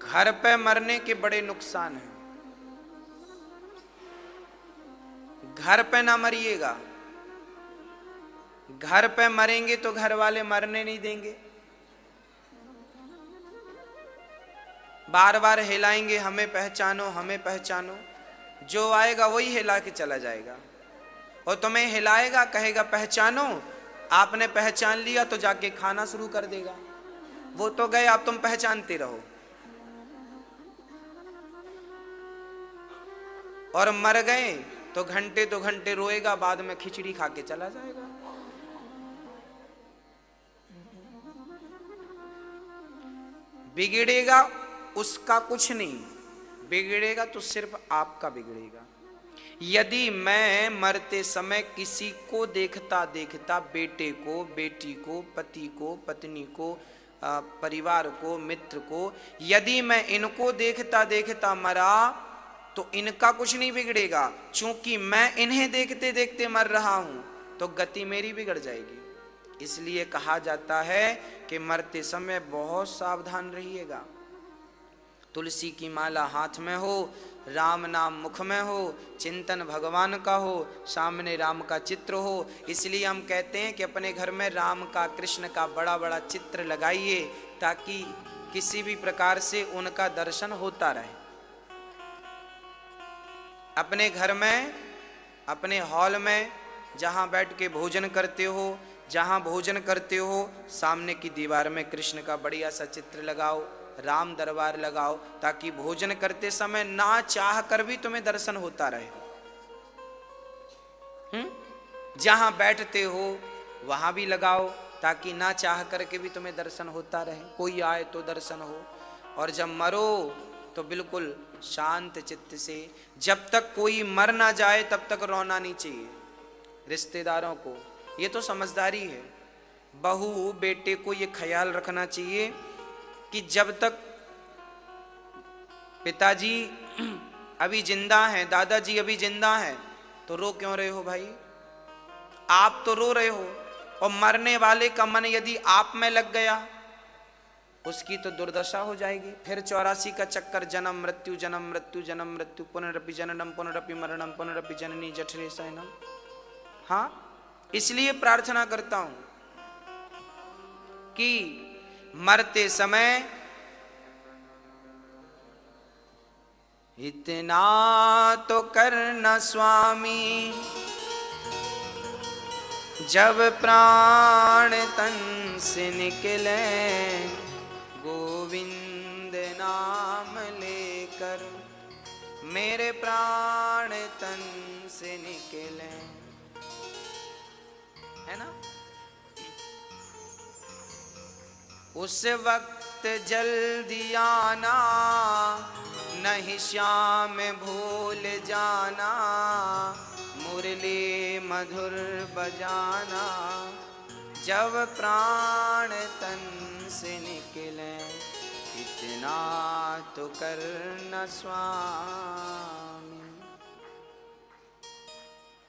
घर पे मरने के बड़े नुकसान हैं। घर पे ना मरिएगा, घर पे मरेंगे तो घर वाले मरने नहीं देंगे, बार बार हिलाएंगे, हमें पहचानो हमें पहचानो। जो आएगा वही हिला के चला जाएगा और तुम्हें हिलाएगा, कहेगा पहचानो, आपने पहचान लिया तो जाके खाना शुरू कर देगा। वो तो गए, आप तुम पहचानते रहो। और मर गए तो घंटे दो घंटे रोएगा, बाद में खिचड़ी खा के चला जाएगा। बिगड़ेगा उसका कुछ नहीं, बिगड़ेगा तो सिर्फ आपका बिगड़ेगा। यदि मैं मरते समय किसी को देखता देखता, बेटे को, बेटी को, पति को, पत्नी को, परिवार को, मित्र को, यदि मैं इनको देखता देखता मरा तो इनका कुछ नहीं बिगड़ेगा। चूंकि मैं इन्हें देखते देखते मर रहा हूं तो गति मेरी बिगड़ जाएगी। इसलिए कहा जाता है कि मरते समय बहुत सावधान रहिएगा। तुलसी की माला हाथ में हो, राम नाम मुख में हो, चिंतन भगवान का हो, सामने राम का चित्र हो। इसलिए हम कहते हैं कि अपने घर में राम का, कृष्ण का बड़ा बड़ा चित्र लगाइए, ताकि किसी भी प्रकार से उनका दर्शन होता रहे। अपने घर में, अपने हॉल में जहाँ बैठ के भोजन करते हो, जहाँ भोजन करते हो, सामने की दीवार में कृष्ण का बढ़िया सा चित्र लगाओ, राम दरबार लगाओ, ताकि भोजन करते समय ना चाह कर भी तुम्हें दर्शन होता रहे। जहां बैठते हो वहां भी लगाओ, ताकि ना चाह करके भी तुम्हें दर्शन होता रहे, कोई आए तो दर्शन हो। और जब मरो तो बिल्कुल शांत चित्त से, जब तक कोई मर ना जाए तब तक रोना नहीं चाहिए। रिश्तेदारों को, ये तो समझदारी है, बहू बेटे को ये ख्याल रखना चाहिए कि जब तक पिताजी अभी जिंदा हैं, दादाजी अभी जिंदा हैं, तो रो क्यों रहे हो भाई? आप तो रो रहे हो, और मरने वाले का मन यदि आप में लग गया, उसकी तो दुर्दशा हो जाएगी। फिर 84 का चक्कर, जन्म मृत्यु जन्म मृत्यु जन्म मृत्यु, पुनरपि जननम पुनरपि मरणम पुनरपि जननी जठरे शयनम। हाँ, इसलिए प्रार्थना करता हूं कि मरते समय इतना तो करना स्वामी, जब प्राण तन से निकले, गोविंद नाम लेकर मेरे प्राण तन से निकले, है ना? उस वक्त जल्दी आना, नहीं श्याम भूल जाना, मुरली मधुर बजाना, जब प्राण तन से निकले, इतना तो करना स्वामी।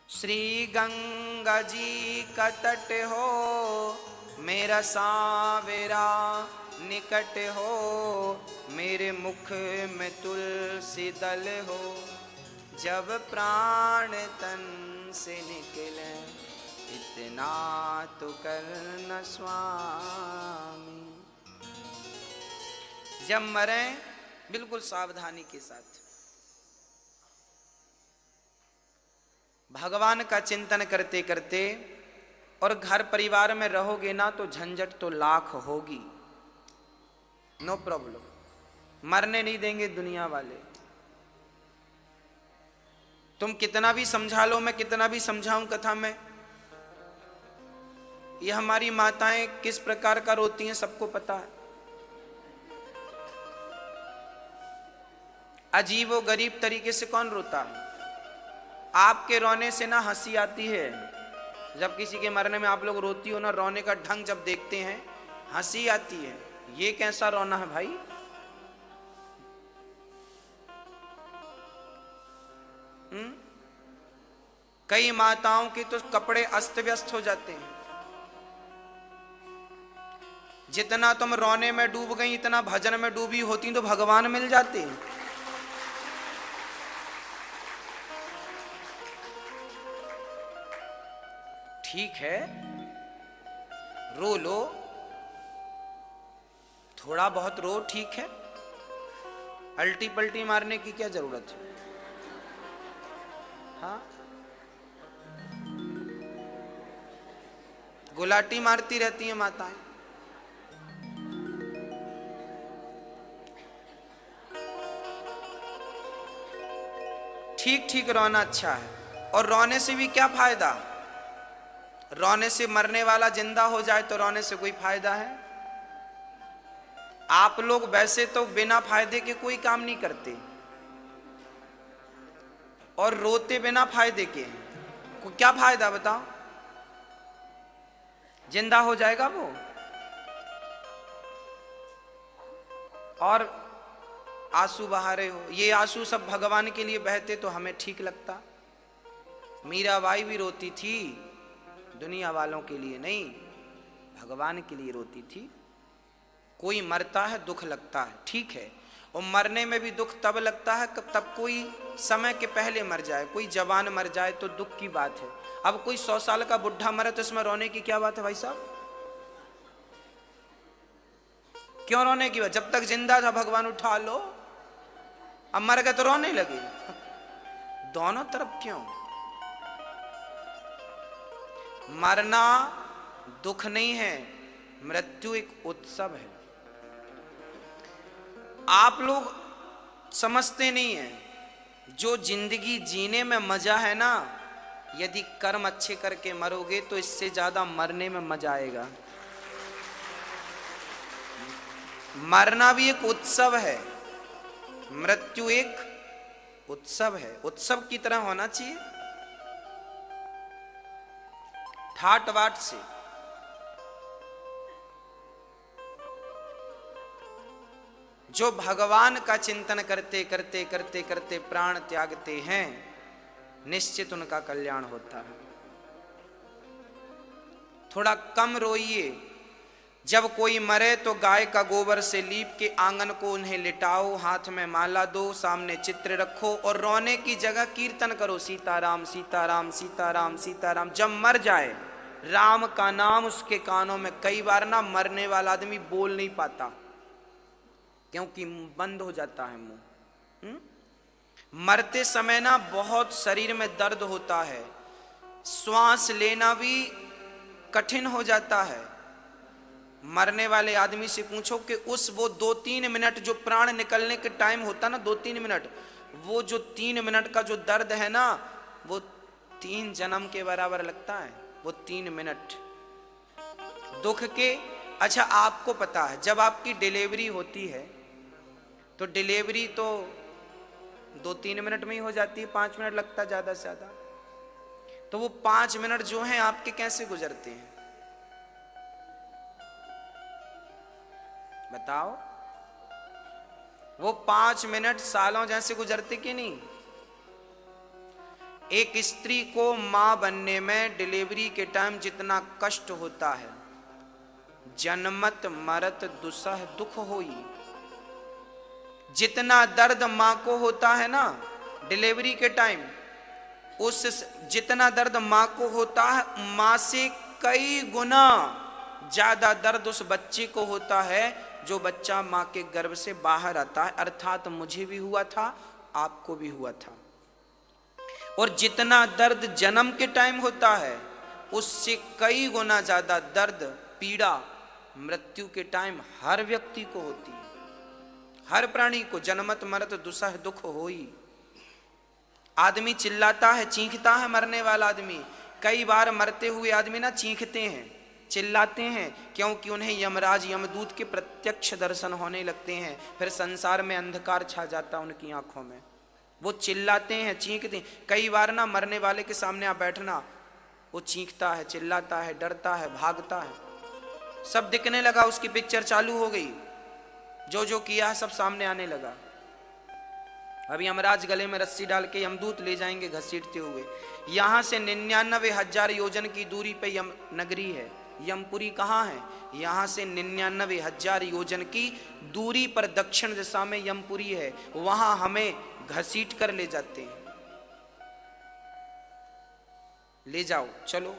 श्री गंगा जी का तट हो, मेरा सावेरा निकट हो, मेरे मुख में तुलसी दल हो, जब प्राण तन से निकले, इतना तो करना स्वामी। जब मरें बिल्कुल सावधानी के साथ भगवान का चिंतन करते करते, और घर परिवार में रहोगे ना तो झंझट तो लाख होगी, नो प्रॉब्लम, मरने नहीं देंगे दुनिया वाले। तुम कितना भी समझा लो, मैं कितना भी समझाऊं कथा में, ये हमारी माताएं किस प्रकार का रोती हैं सबको पता है। अजीब व गरीब तरीके से कौन रोता है? आपके रोने से ना हंसी आती है, जब किसी के मरने में आप लोग रोती हो ना, रोने का ढंग जब देखते हैं हंसी आती है। ये कैसा रोना है भाई? कई माताओं के तो कपड़े अस्त व्यस्त हो जाते हैं। जितना तुम रोने में डूब गई इतना भजन में डूबी होती तो भगवान मिल जाते। ठीक है, रो लो, थोड़ा बहुत रो, ठीक है, अल्टी पल्टी मारने की क्या जरूरत है। हाँ, गुलाटी मारती रहती हैं माताएं। ठीक ठीक रोना अच्छा है, और रोने से भी क्या फायदा। रोने से मरने वाला जिंदा हो जाए तो रोने से कोई फायदा है। आप लोग वैसे तो बिना फायदे के कोई काम नहीं करते, और रोते बिना फायदे के को क्या फायदा बताओ। जिंदा हो जाएगा वो, और आंसू बहा रहे हो। ये आंसू सब भगवान के लिए बहते तो हमें ठीक लगता। मीराबाई भी रोती थी, दुनिया वालों के लिए नहीं, भगवान के लिए रोती थी। कोई मरता है दुख लगता है, ठीक है, और मरने में भी दुख तब लगता है तब कोई समय के पहले मर जाए, कोई जवान मर जाए तो दुख की बात है। अब कोई 100 साल का बुढ़ा मरे तो इसमें रोने की क्या बात है भाई साहब। क्यों रोने की बात, जब तक जिंदा था भगवान उठा लो, अब मर गए तो रोने लगे। दोनों तरफ क्यों। मरना दुख नहीं है, मृत्यु एक उत्सव है। आप लोग समझते नहीं हैं, जो जिंदगी जीने में मजा है ना, यदि कर्म अच्छे करके मरोगे तो इससे ज्यादा मरने में मजा आएगा। मरना भी एक उत्सव है, मृत्यु एक उत्सव है। उत्सव की तरह होना चाहिए, ठाट वाट से। जो भगवान का चिंतन करते करते करते करते प्राण त्यागते हैं, निश्चित उनका कल्याण होता है। थोड़ा कम रोइए। जब कोई मरे तो गाय का गोबर से लीप के आंगन को उन्हें लिटाओ, हाथ में माला दो, सामने चित्र रखो, और रोने की जगह कीर्तन करो, सीताराम सीताराम सीताराम सीताराम। जब मर जाए, राम का नाम उसके कानों में। कई बार ना मरने वाला आदमी बोल नहीं पाता, क्योंकि बंद हो जाता है मुंह। मरते समय ना बहुत शरीर में दर्द होता है, श्वास लेना भी कठिन हो जाता है। मरने वाले आदमी से पूछो कि उस वो 2-3 मिनट जो प्राण निकलने के टाइम होता ना, 2-3 मिनट, वो जो 3 मिनट का जो दर्द है ना, वो 3 जन्म के बराबर लगता है। वो 3 मिनट दुख के। अच्छा, आपको पता है जब आपकी डिलीवरी होती है तो डिलीवरी तो 2-3 मिनट में ही हो जाती है, 5 मिनट लगता है ज्यादा से ज्यादा। तो वो 5 मिनट जो हैं आपके कैसे गुजरते हैं बताओ। वो 5 मिनट सालों जैसे गुजरते कि नहीं। एक स्त्री को मां बनने में डिलीवरी के टाइम जितना कष्ट होता है, जन्मत मरत दुसह दुख होई। जितना दर्द मां को होता है ना डिलीवरी के टाइम, उस जितना दर्द मां को होता है, मां से कई गुना ज्यादा दर्द उस बच्चे को होता है जो बच्चा मां के गर्भ से बाहर आता है। अर्थात मुझे भी हुआ था, आपको भी हुआ था। और जितना दर्द जन्म के टाइम होता है, उससे कई गुना ज्यादा दर्द पीड़ा मृत्यु के टाइम हर व्यक्ति को होती है। हर प्राणी को जन्मत मरत दुसह दुख होई। आदमी चिल्लाता है, चीखता है। मरने वाला आदमी, कई बार मरते हुए आदमी ना चीखते हैं, चिल्लाते हैं, क्योंकि उन्हें यमराज यमदूत के प्रत्यक्ष दर्शन होने लगते हैं। फिर संसार में अंधकार छा जाता उनकी आंखों में। वो चिल्लाते हैं, चीखते हैं। कई बार ना मरने वाले के सामने आप बैठना, वो चीखता है, चिल्लाता है, डरता है, भागता है। सब दिखने लगा, उसकी पिक्चर चालू हो गई, जो जो किया है सब सामने आने लगा। अभी यमराज गले में रस्सी डाल के यमदूत ले जाएंगे घसीटते हुए। यहां से 99,000 योजन की दूरी पे यम नगरी है, यमपुरी कहाँ है? यहाँ से 99,000 योजन की दूरी पर दक्षिण दिशा में यमपुरी है। वहां हमें घसीट कर ले जाते हैं। ले जाओ, चलो,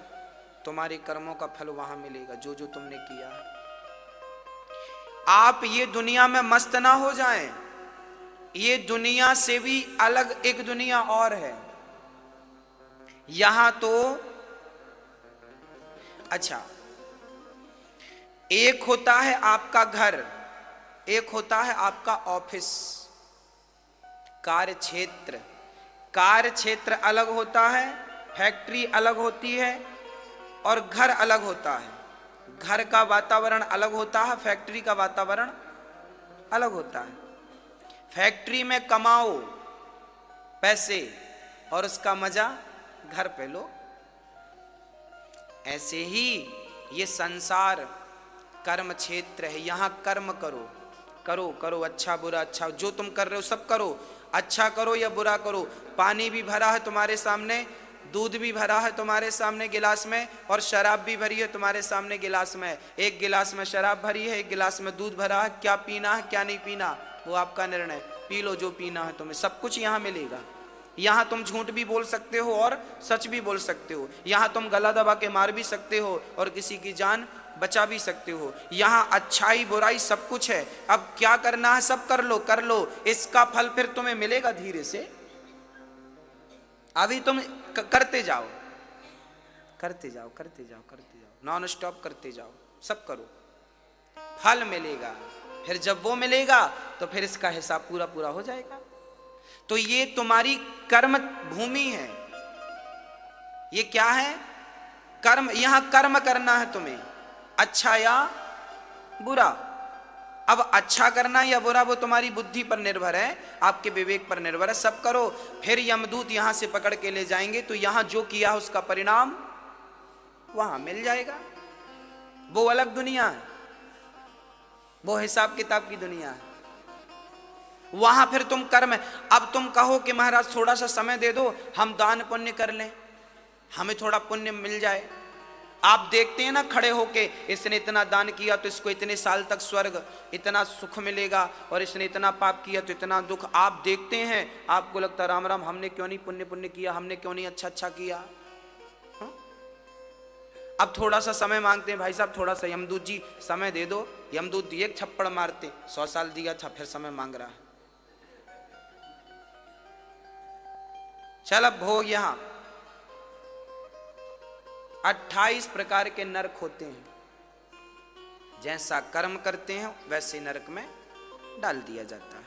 तुम्हारे कर्मों का फल वहां मिलेगा, जो जो तुमने किया है। आप ये दुनिया में मस्त ना हो जाएं। ये दुनिया से भी अलग एक दुनिया और है। यहां तो अच्छा, एक होता है आपका घर, एक होता है आपका ऑफिस, कार्य क्षेत्र। कार्य क्षेत्र अलग होता है, फैक्ट्री अलग होती है, और घर अलग होता है। घर का वातावरण अलग होता है, फैक्ट्री का वातावरण अलग होता है। फैक्ट्री में कमाओ पैसे और उसका मजा घर पे लो। ऐसे ही ये संसार कर्म क्षेत्र है। यहां कर्म करो, करो करो, अच्छा बुरा, अच्छा जो तुम कर रहे हो सब करो, अच्छा करो या बुरा करो। पानी भी भरा है तुम्हारे सामने, दूध भी भरा है तुम्हारे सामने गिलास में, और शराब भी भरी है तुम्हारे सामने गिलास में। एक गिलास में शराब भरी है, एक गिलास में दूध भरा है। क्या पीना है क्या नहीं पीना वो आपका निर्णय। पी लो जो पीना है तुम्हें, सब कुछ यहाँ मिलेगा। यहाँ तुम झूठ भी बोल सकते हो और सच भी बोल सकते हो। यहाँ तुम गला दबा के मार भी सकते हो और किसी की जान बचा भी सकते हो। यहाँ अच्छाई बुराई सब कुछ है। अब क्या करना है सब कर लो, कर लो। इसका फल फिर तुम्हें मिलेगा धीरे से। अभी तुम करते जाओ, करते जाओ, करते जाओ, करते जाओ, नॉन स्टॉप करते जाओ, सब करो, फल मिलेगा। फिर जब वो मिलेगा तो फिर इसका हिसाब पूरा पूरा हो जाएगा। तो ये तुम्हारी कर्म भूमि है। ये क्या है? कर्म। यहां कर्म करना है तुम्हें, अच्छा या बुरा। अब अच्छा करना या बुरा वो तुम्हारी बुद्धि पर निर्भर है, आपके विवेक पर निर्भर है। सब करो, फिर यमदूत यहां से पकड़ के ले जाएंगे तो यहां जो किया उसका परिणाम वहां मिल जाएगा। वो अलग दुनिया है, वो हिसाब किताब की दुनिया है। वहां फिर तुम कर्म है। अब तुम कहो कि महाराज थोड़ा सा समय दे दो, हम दान पुण्य कर लें, हमें थोड़ा पुण्य मिल जाए। आप देखते हैं ना खड़े होके, इसने इतना दान किया तो इसको इतने साल तक स्वर्ग, इतना सुख मिलेगा, और इसने इतना पाप किया तो इतना दुख। आप देखते हैं, आपको लगता राम राम, हमने क्यों नहीं पुण्य पुण्य किया, हमने क्यों नहीं अच्छा अच्छा किया। हा? अब थोड़ा सा समय मांगते हैं, भाई साहब थोड़ा सा, यमदूत जी समय दे दो। यमदूत दिए थप्पड़ मारते, 100 साल दिया था फिर समय मांग रहा है। चल अब भोग। यहां 28 प्रकार के नरक होते हैं। जैसा कर्म करते हैं वैसे नरक में डाल दिया जाता है।